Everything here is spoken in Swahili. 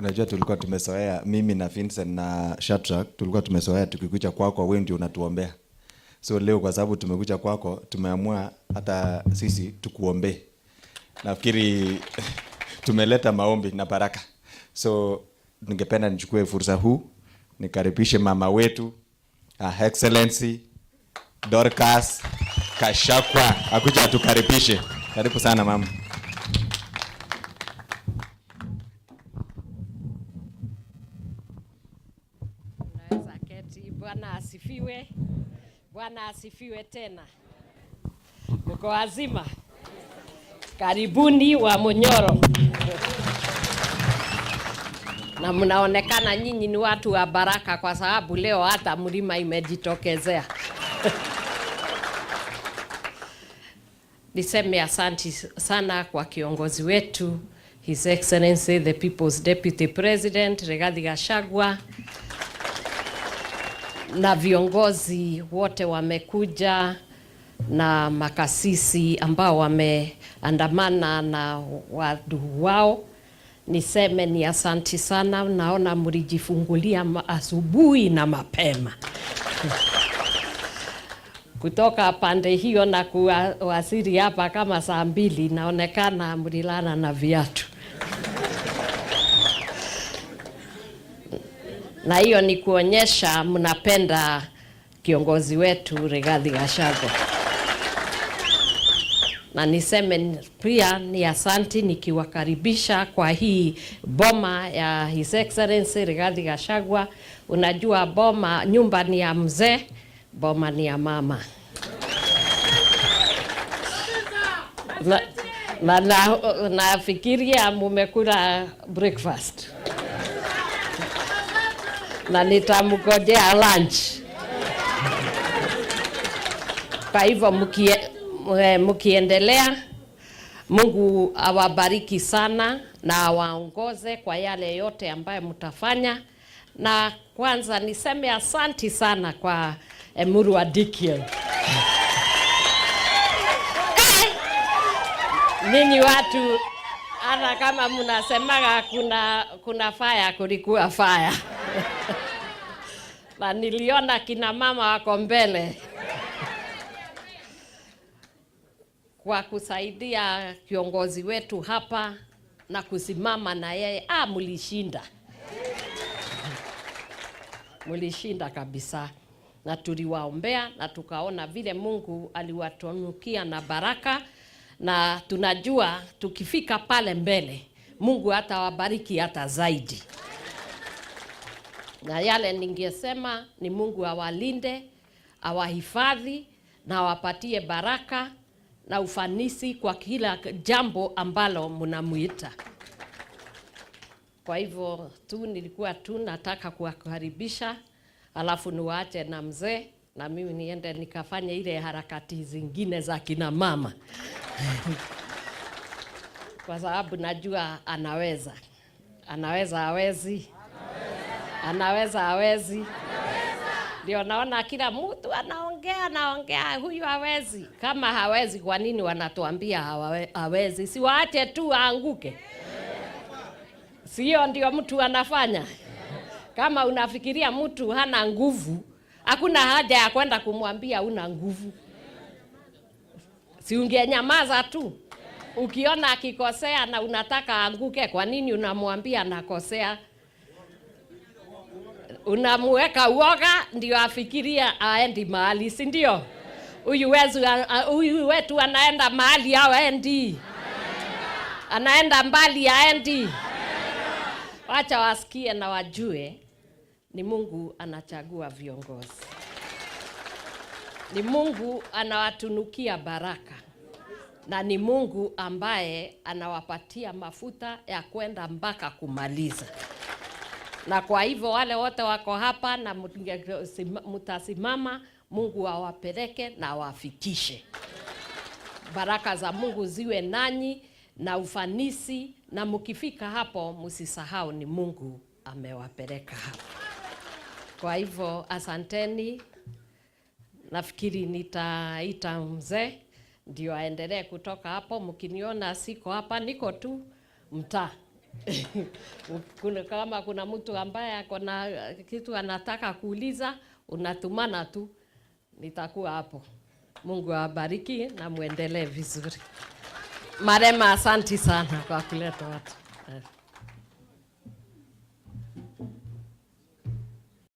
Unajua tulikuwa tumesoea, mimi na Vincent na Shadrack tulikuwa tumesoea tukikuja kwako wewe ndio unatuombea. So leo kwa sababu tumekuja kwako tumeamua hata sisi tukuombee. Nafikiri tumeleta maombi na baraka. So ningependa nichukue fursa huu nikaribishe mama wetu Excellency Dorcas Kashakwa akuja atukaribishe. Karibu sana mama. Naweza keti. Bwana asifiwe. Bwana asifiwe tena. Mko wazima? Karibuni wa Munyoro. Na mnaonekana nyinyi ni watu wa baraka kwa sababu leo hata mlima imejitokezea. Niseme asante sana kwa kiongozi wetu His Excellency the People's Deputy President Rigathi Gachagua, na viongozi wote wamekuja na makasisi ambao wameandamana na watu wao. Niseme ni asante sana, naona mlijifungulia asubuhi na mapema. Kutoka pande hiyo na kuwasili hapa kama saa 2 naonekana mlilala na viatu. Na hiyo ni kuonyesha mnapenda kiongozi wetu Rigathi Gachagua. Na niseme pia ni asante nikiwakaribisha kwa hii boma ya His Excellency Rigathi Gachagua. Unajua boma, nyumba ni ya mzee, boma ni ya mama. Nafikiria mumekula breakfast. Na nitamgojea lunch. Kwa hivyo mkiendelea, Mungu awabariki sana na awaongoze kwa yale yote ambayo mtafanya. Na kwanza niseme asante sana kwa Emuru Adikio. Ninyi watu hata kama mnasemaga kuna fire, kulikuwa fire. Na niliona kina mama wako mbele kwa kusaidia kiongozi wetu hapa na kusimama na yeye. Mlishinda. Mlishinda kabisa. Na tuliwaombea na tukaona vile Mungu aliwatunukia na baraka, na tunajua tukifika pale mbele Mungu hata wabariki hata zaidi. Na yale ningesema ni Mungu awalinde, awahifadhi na awapatie baraka na ufanisi kwa kila jambo ambalo mnamuita. Kwa hivyo nilikuwa nataka kuwakaribisha, alafu niwaache na mzee na mimi niende nikafanya ile harakati zingine za kina mama. Kwa sababu najua anaweza. Anaweza hawezi? Anaweza hawezi? Ndio naona kila mtu anaongea huyu hawezi. Kama hawezi, kwa nini wanatuambia hawezi? Si waache tu aanguke. Sio ndio mtu anafanya? Kama unafikiria mtu hana nguvu, hakuna haja ya kwenda kumwambia una nguvu. Si ungenyamaza tu? Ukiona akikosea na unataka aanguke, kwa nini unamwambia anakosea? Unamuweka uoga ndio afikiria aendi mahali, si ndio? Huyu wetu anaenda mahali au aendi? Anaenda mbali aendi? Wacha wasikie na wajue ni Mungu anachagua viongozi. Ni Mungu anawatunukia baraka. Na ni Mungu ambaye anawapatia mafuta ya kwenda mpaka kumaliza. Na kwa hivyo wale wote wako hapa na mtasimama, Mungu awapeleke na awafikishe. Baraka za Mungu ziwe nanyi na ufanisi, na mkifika hapo msisahau ni Mungu amewapeleka hapo. Kwa hivyo asanteni. Nafikiri nitaita mzee ndio aendelee kutoka hapo. Mkiniona siko hapa, niko tu mtaa. Kama kuna mtu ambaye ako na kitu anataka kuuliza, unatumana tu, nitakuwa hapo. Mungu awabariki na muendelee vizuri. Marema, asanti sana kwa kuleta watu.